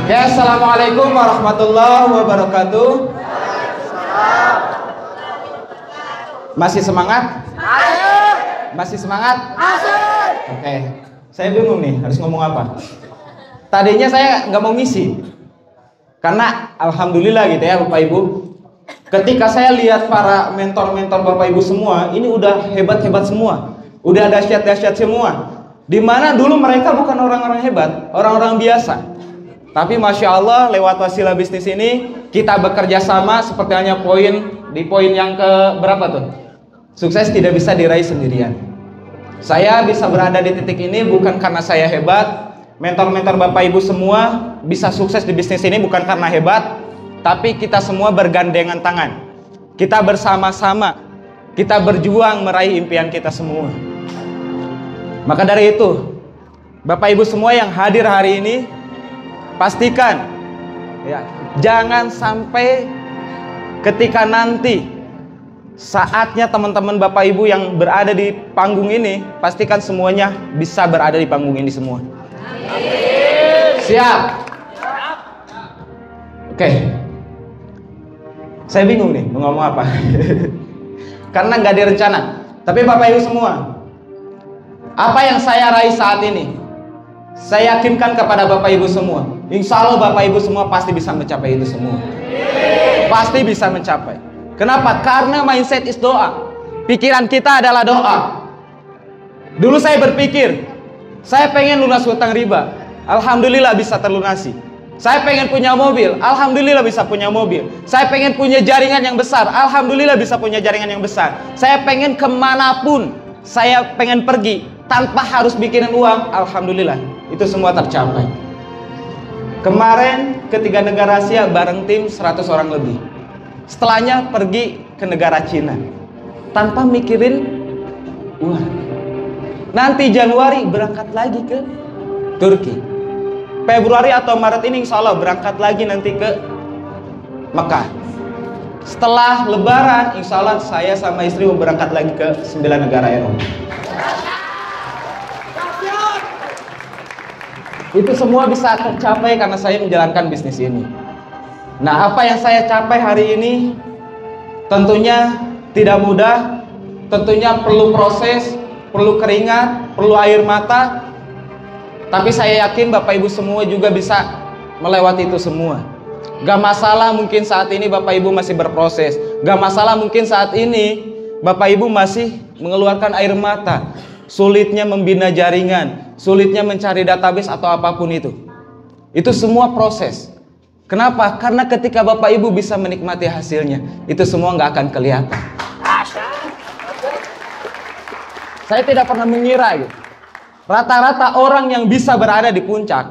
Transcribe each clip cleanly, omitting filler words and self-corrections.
Oke, assalamualaikum warahmatullahi wabarakatuh. Masih semangat? Masih semangat? Oke, saya bingung nih harus ngomong apa. Tadinya saya nggak mau ngisi, karena alhamdulillah gitu ya Bapak Ibu. Ketika saya lihat para mentor-mentor Bapak Ibu semua, ini udah hebat-hebat semua, udah dahsyat-dahsyat semua. Dimana dulu mereka bukan orang-orang hebat, orang-orang biasa. Tapi Masya Allah lewat Wasilah Bisnis ini kita bekerja sama seperti hanya di poin yang ke berapa tuh? Sukses tidak bisa diraih sendirian. Saya bisa berada di titik ini bukan karena saya hebat. Mentor-mentor Bapak Ibu semua bisa sukses di bisnis ini bukan karena hebat, tapi kita semua bergandengan tangan. Kita bersama-sama, kita berjuang meraih impian kita semua. Maka dari itu, Bapak Ibu semua yang hadir hari ini, pastikan ya, jangan sampai ketika nanti saatnya teman-teman Bapak Ibu yang berada di panggung ini, pastikan semuanya bisa berada di panggung ini semua. Siap? Oke. Saya bingung nih mau ngomong apa. Karena nggak direncana. Tapi Bapak Ibu semua, apa yang saya raih saat ini, saya yakinkan kepada Bapak Ibu semua, insya Allah Bapak Ibu semua pasti bisa mencapai itu semua. Pasti bisa mencapai. Kenapa? Karena mindset is doa. Pikiran kita adalah doa. Dulu saya berpikir, saya pengen lunas hutang riba, alhamdulillah bisa terlunasi. Saya pengen punya mobil, alhamdulillah bisa punya mobil. Saya pengen punya jaringan yang besar, alhamdulillah bisa punya jaringan yang besar. Saya pengen kemanapun saya pengen pergi tanpa harus bikinin uang, alhamdulillah itu semua tercapai. Kemarin ke 3 negara Asia bareng tim 100 orang lebih. Setelahnya pergi ke negara Cina tanpa mikirin uang. Nanti Januari berangkat lagi ke Turki. Februari atau Maret ini insya Allah berangkat lagi nanti ke Mekah. Setelah Lebaran insya Allah saya sama istri mau berangkat lagi ke 9 negara Eropa. Itu semua bisa tercapai karena saya menjalankan bisnis ini. Nah, apa yang saya capai hari ini tentunya tidak mudah, tentunya perlu proses, perlu keringat, perlu air mata. Tapi saya yakin Bapak Ibu semua juga bisa melewati itu semua. Gak masalah mungkin saat ini Bapak Ibu masih berproses. Gak masalah mungkin saat ini Bapak Ibu masih mengeluarkan air mata. Sulitnya membina jaringan, sulitnya mencari database atau apapun itu. Itu semua proses. Kenapa? Karena ketika Bapak Ibu bisa menikmati hasilnya, itu semua nggak akan kelihatan. Saya tidak pernah mengira gitu. Rata-rata orang yang bisa berada di puncak,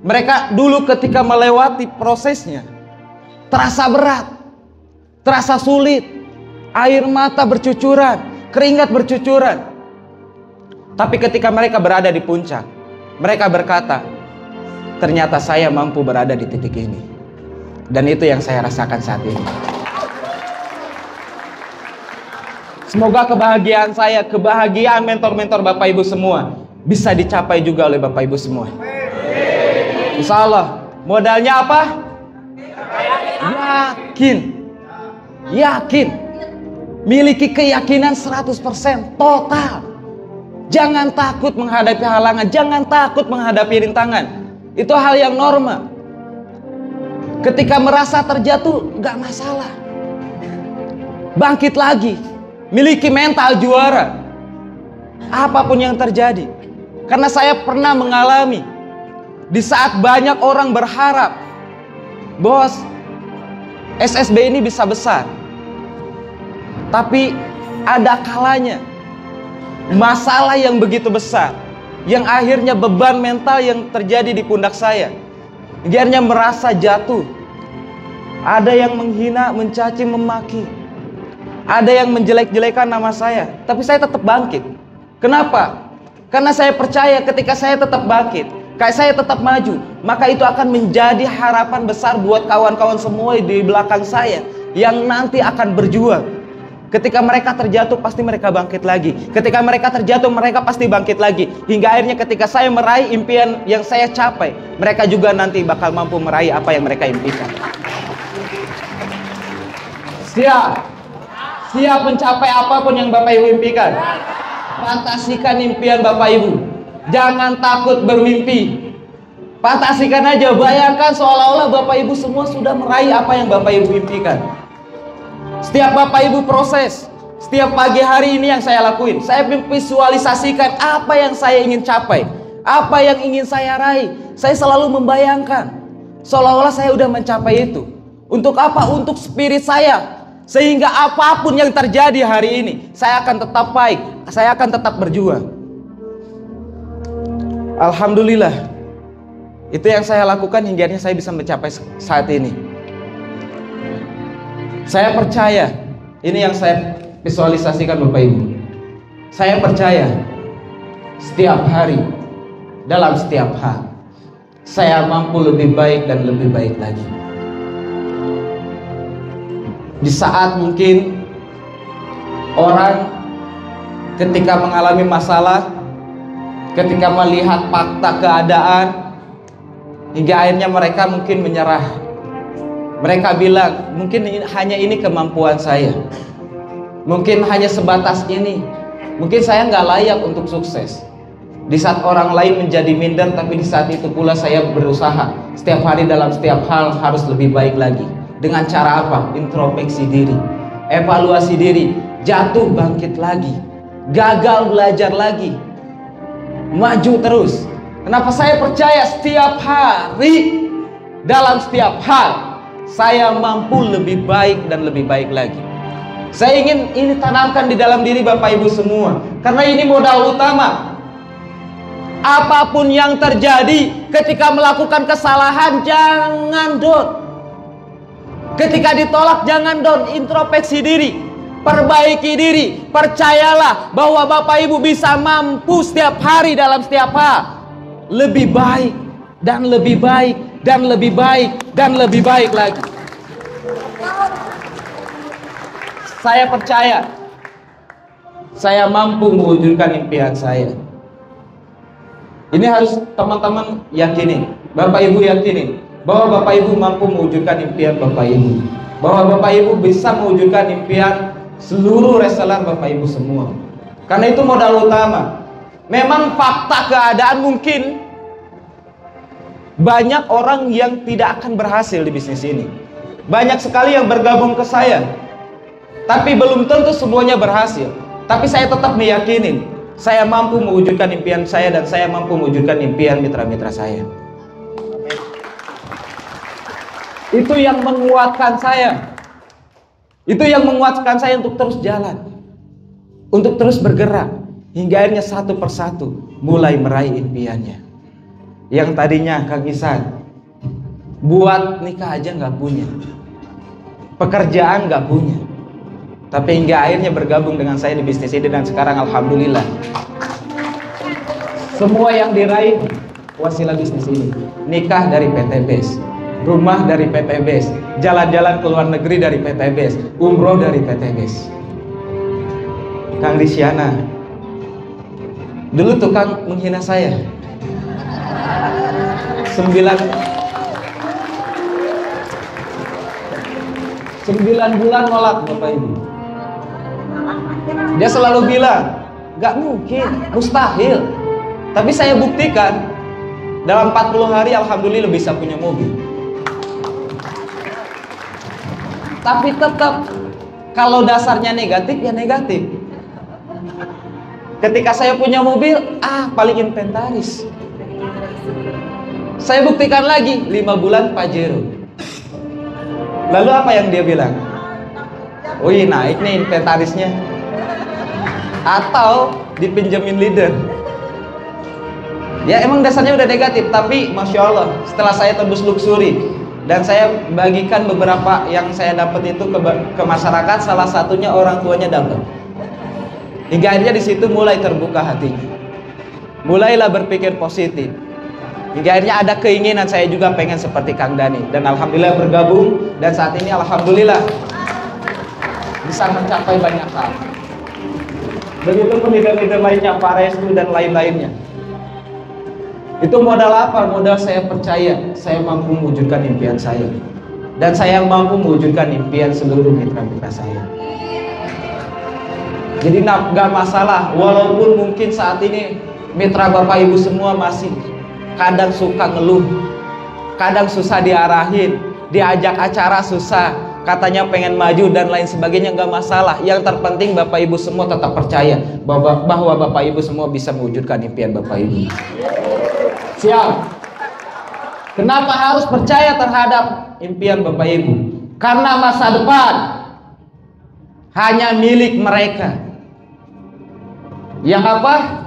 mereka dulu ketika melewati prosesnya, terasa berat, terasa sulit, air mata bercucuran, keringat bercucuran. Tapi ketika mereka berada di puncak, mereka berkata, ternyata saya mampu berada di titik ini. Dan itu yang saya rasakan saat ini. Semoga kebahagiaan saya, kebahagiaan mentor-mentor Bapak Ibu semua bisa dicapai juga oleh Bapak Ibu semua. Insya Allah. Modalnya apa? Yakin. Yakin. Miliki keyakinan 100% total. Jangan takut menghadapi halangan, jangan takut menghadapi rintangan. Itu hal yang normal. Ketika merasa terjatuh, gak masalah. Bangkit lagi. Miliki mental juara. Apapun yang terjadi. Karena saya pernah mengalami di saat banyak orang berharap bahwa SSB ini bisa besar. Tapi ada kalanya masalah yang begitu besar, yang akhirnya beban mental yang terjadi di pundak saya, akhirnya merasa jatuh. Ada yang menghina, mencaci, memaki, ada yang menjelek-jelekan nama saya, tapi saya tetap bangkit. Kenapa? Karena saya percaya ketika saya tetap bangkit, saya tetap maju, maka itu akan menjadi harapan besar buat kawan-kawan semua di belakang saya yang nanti akan berjuang. Ketika mereka terjatuh, pasti mereka bangkit lagi. Ketika mereka terjatuh, mereka pasti bangkit lagi. Hingga akhirnya ketika saya meraih impian yang saya capai, mereka juga nanti bakal mampu meraih apa yang mereka impikan. Siap mencapai apapun yang Bapak Ibu impikan. Fantasikan impian Bapak Ibu. Jangan takut bermimpi. Fantasikan aja, bayangkan seolah-olah Bapak Ibu semua sudah meraih apa yang Bapak Ibu impikan. Setiap Bapak Ibu proses, setiap pagi hari ini yang saya lakuin, saya visualisasikan apa yang saya ingin capai, apa yang ingin saya raih. Saya selalu membayangkan seolah-olah saya udah mencapai itu. Untuk apa? Untuk spirit saya. Sehingga apapun yang terjadi hari ini, saya akan tetap baik, saya akan tetap berjuang. Alhamdulillah, itu yang saya lakukan hingga akhirnya saya bisa mencapai saat ini. Saya percaya, ini yang saya visualisasikan Bapak Ibu. Saya percaya setiap hari, dalam setiap hal, saya mampu lebih baik dan lebih baik lagi. Di saat mungkin orang ketika mengalami masalah, ketika melihat fakta keadaan, hingga akhirnya mereka mungkin menyerah. Mereka bilang, mungkin hanya ini kemampuan saya, mungkin hanya sebatas ini, mungkin saya nggak layak untuk sukses. Di saat orang lain menjadi minder, tapi di saat itu pula saya berusaha setiap hari dalam setiap hal harus lebih baik lagi. Dengan cara apa? Introspeksi diri, evaluasi diri, jatuh bangkit lagi, gagal belajar lagi, maju terus. Kenapa saya percaya setiap hari dalam setiap hal saya mampu lebih baik dan lebih baik lagi. Saya ingin ini tanamkan di dalam diri Bapak Ibu semua, karena ini modal utama. Apapun yang terjadi, ketika melakukan kesalahan jangan down. Ketika ditolak jangan down, introspeksi diri, perbaiki diri. Percayalah bahwa Bapak Ibu bisa mampu setiap hari dalam setiap hal lebih baik dan lebih baik dan lebih baik dan lebih baik lagi. Saya percaya saya mampu mewujudkan impian saya. Ini harus teman-teman yakini, Bapak Ibu yakini bahwa Bapak Ibu mampu mewujudkan impian Bapak Ibu, bahwa Bapak Ibu bisa mewujudkan impian seluruh reseller Bapak Ibu semua. Karena itu modal utama. Memang fakta keadaan mungkin banyak orang yang tidak akan berhasil di bisnis ini. Banyak sekali yang bergabung ke saya, tapi belum tentu semuanya berhasil. Tapi saya tetap meyakini saya mampu mewujudkan impian saya dan saya mampu mewujudkan impian mitra-mitra saya. Itu yang menguatkan saya. Itu yang menguatkan saya untuk terus jalan, untuk terus bergerak, hingga akhirnya satu persatu mulai meraih impiannya. Yang tadinya Kang Ihsan buat nikah aja nggak punya, pekerjaan nggak punya, tapi hingga akhirnya bergabung dengan saya di bisnis ini, dan sekarang alhamdulillah semua yang diraih wasilah bisnis ini. Nikah dari PT BES, rumah dari PT BES, jalan-jalan ke luar negeri dari PT BES, umroh dari PT BES. Kang Risyana dulu tukang menghina saya 9 bulan nolak Bapak Ibu. Dia selalu bilang gak mungkin, mustahil. Tapi saya buktikan dalam 40 hari alhamdulillah bisa punya mobil. Tapi tetap kalau dasarnya negatif ya negatif. Ketika saya punya mobil, paling inventaris. Saya buktikan lagi 5 bulan Pajero. Lalu apa yang dia bilang? Wih, naik nih inventarisnya. Atau dipinjemin leader. Ya emang dasarnya udah negatif, tapi Masya Allah setelah saya tembus luxury dan saya bagikan beberapa yang saya dapat itu ke masyarakat, salah satunya orang tuanya dapat. Hingga akhirnya di situ mulai terbuka hatinya, mulailah berpikir positif. Hingga akhirnya ada keinginan saya juga pengen seperti Kang Dhani, dan alhamdulillah bergabung, dan saat ini alhamdulillah bisa mencapai banyak hal. Begitupun leader-leader lainnya, Pak Restu dan lain-lainnya. Itu modal apa? Modal saya percaya saya mampu mewujudkan impian saya, dan saya mampu mewujudkan impian seluruh mitra-mitra saya. Jadi nggak masalah, walaupun mungkin saat ini mitra Bapak Ibu semua masih kadang suka ngeluh, kadang susah diarahin, diajak acara susah, katanya pengen maju dan lain sebagainya. Nggak masalah. Yang terpenting Bapak Ibu semua tetap percaya bahwa Bapak Ibu semua bisa mewujudkan impian Bapak Ibu. Siap? Kenapa harus percaya terhadap impian Bapak Ibu? Karena masa depan hanya milik mereka yang apa?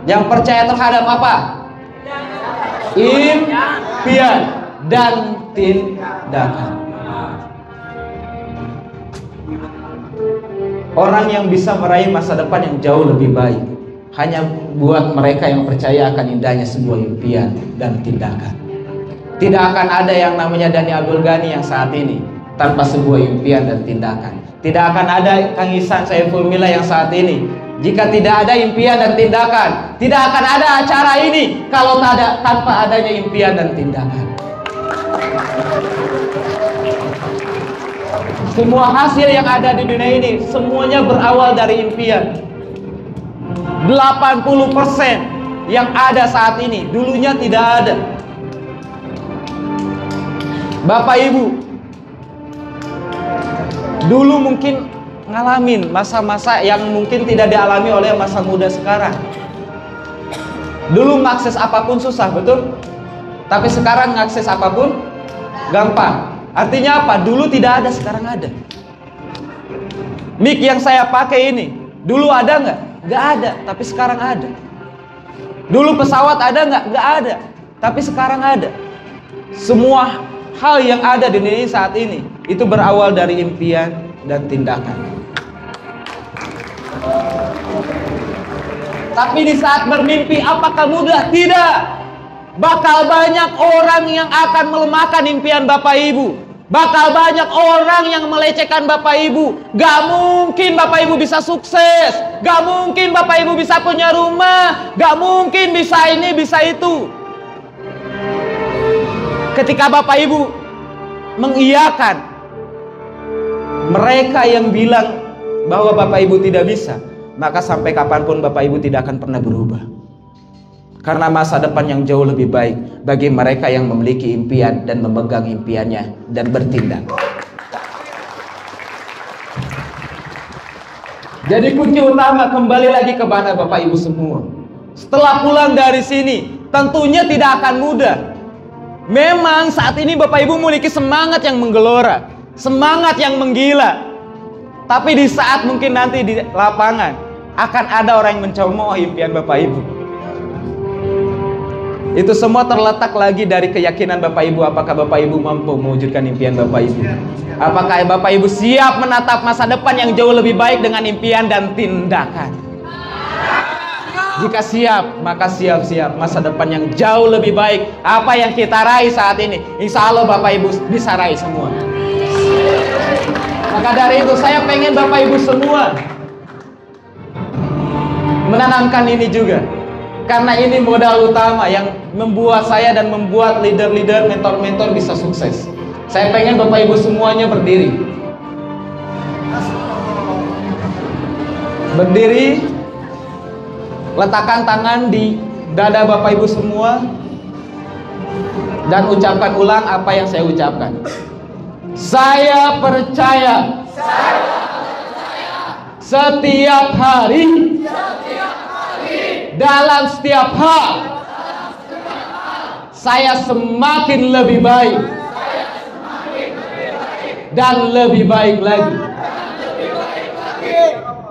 Yang percaya terhadap apa? Impian dan tindakan. Orang yang bisa meraih masa depan yang jauh lebih baik hanya buat mereka yang percaya akan indahnya sebuah impian dan tindakan. Tidak akan ada yang namanya Dhani Abdul Ghani yang saat ini tanpa sebuah impian dan tindakan. Tidak akan ada Kang Ihsan Saiful Mila yang saat ini jika tidak ada impian dan tindakan. Tidak akan ada acara ini kalau tanpa adanya impian dan tindakan. Semua hasil yang ada di dunia ini semuanya berawal dari impian. 80% yang ada saat ini dulunya tidak ada. Bapak Ibu dulu mungkin ngalamin masa-masa yang mungkin tidak dialami oleh masa muda sekarang. Dulu mengakses apapun susah, betul? Tapi sekarang mengakses apapun gampang. Artinya apa? Dulu tidak ada, sekarang ada. Mic yang saya pakai ini dulu ada nggak? Nggak ada, tapi sekarang ada. Dulu pesawat ada nggak? Nggak ada, tapi sekarang ada. Semua hal yang ada di dunia saat ini itu berawal dari impian dan tindakan. Tapi di saat bermimpi apakah mudah? Tidak. Bakal banyak orang yang akan melemahkan impian Bapak Ibu. Bakal banyak orang yang melecehkan Bapak Ibu. Gak mungkin Bapak Ibu bisa sukses. Gak mungkin Bapak Ibu bisa punya rumah. Gak mungkin bisa ini, bisa itu. Ketika Bapak Ibu mengiyakan mereka yang bilang bahwa Bapak Ibu tidak bisa, maka sampai kapanpun Bapak Ibu tidak akan pernah berubah. Karena masa depan yang jauh lebih baik bagi mereka yang memiliki impian dan memegang impiannya dan bertindak. Jadi kunci utama kembali lagi kepada Bapak Ibu semua. Setelah pulang dari sini, tentunya tidak akan mudah. Memang saat ini Bapak Ibu memiliki semangat yang menggelora, semangat yang menggila. Tapi di saat mungkin nanti di lapangan akan ada orang yang mencemooh impian Bapak Ibu. Itu semua terletak lagi dari keyakinan Bapak Ibu. Apakah Bapak Ibu mampu mewujudkan impian Bapak Ibu? Apakah Bapak Ibu siap menatap masa depan yang jauh lebih baik dengan impian dan tindakan? Jika siap, maka siap-siap masa depan yang jauh lebih baik. Apa yang kita raih saat ini, insya Allah Bapak Ibu bisa raih semua. Maka dari itu saya pengen Bapak Ibu semua menanamkan ini juga. Karena ini modal utama yang membuat saya dan membuat leader-leader, mentor-mentor bisa sukses. Saya pengen Bapak Ibu semuanya berdiri. Berdiri, letakkan tangan di dada Bapak Ibu semua, dan ucapkan ulang apa yang saya ucapkan. Saya percaya, setiap hari, dalam setiap hal, saya semakin lebih baik dan lebih baik lagi.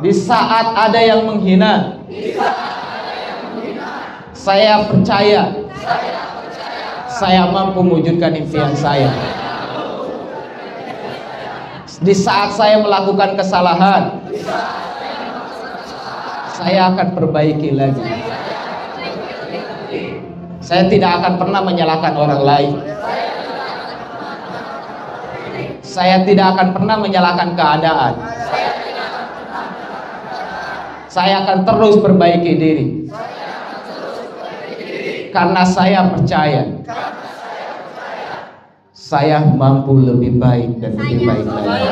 Di saat ada yang menghina, saya percaya saya mampu mewujudkan impian saya. Di saat saya melakukan kesalahan, saya akan perbaiki lagi. Saya tidak akan pernah menyalahkan orang lain. Saya tidak akan pernah menyalahkan keadaan. Saya akan terus perbaiki diri. Karena saya percaya saya mampu lebih baik dan lebih baik lagi.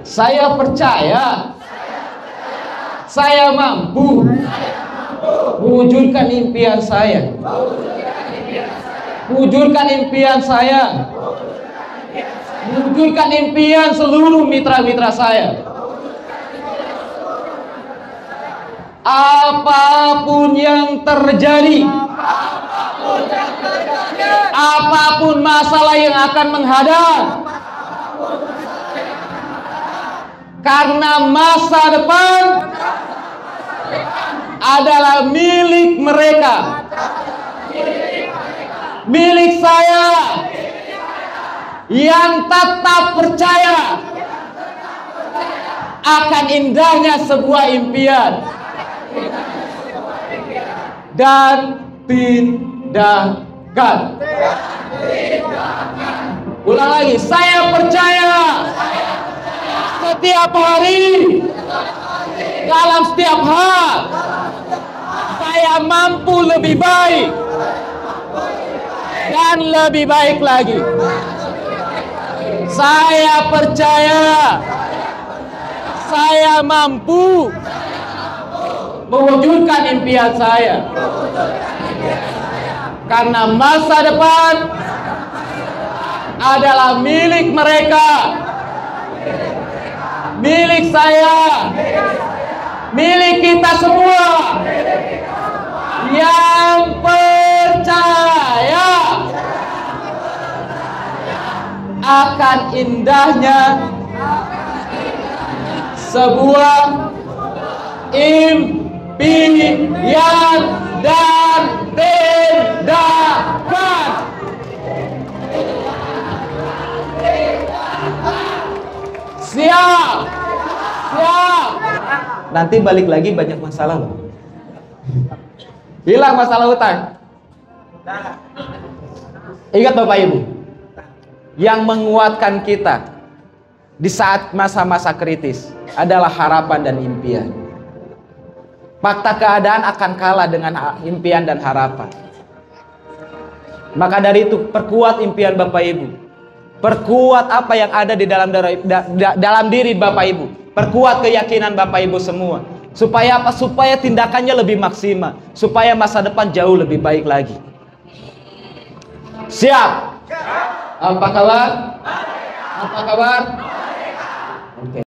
Saya percaya saya mampu mewujudkan impian saya. Wujudkan impian saya. Wujudkan impian seluruh mitra-mitra saya. Apapun yang terjadi, apapun masalah yang akan menghadang, karena masa depan adalah milik mereka, milik saya yang tetap percaya akan indahnya sebuah impian dan tindakan. Ulang lagi, saya percaya setiap hari, dalam setiap hal, saya mampu lebih baik dan lebih baik lagi. Saya percaya saya mampu mewujudkan impian saya, karena masa depan adalah milik mereka, milik saya, milik kita semua yang percaya akan indahnya sebuah impian dan tindakan. Siap. Siap. Nanti balik lagi banyak masalah loh. Hilang masalah utang. Ingat Bapak Ibu, yang menguatkan kita di saat masa-masa kritis adalah harapan dan impian. Fakta keadaan akan kalah dengan impian dan harapan. Maka dari itu, perkuat impian Bapak Ibu. Perkuat apa yang ada di dalam diri Bapak Ibu. Perkuat keyakinan Bapak Ibu semua. Supaya apa? Supaya tindakannya lebih maksimal. Supaya masa depan jauh lebih baik lagi. Siap? Apa kabar? Apa kabar? Oke.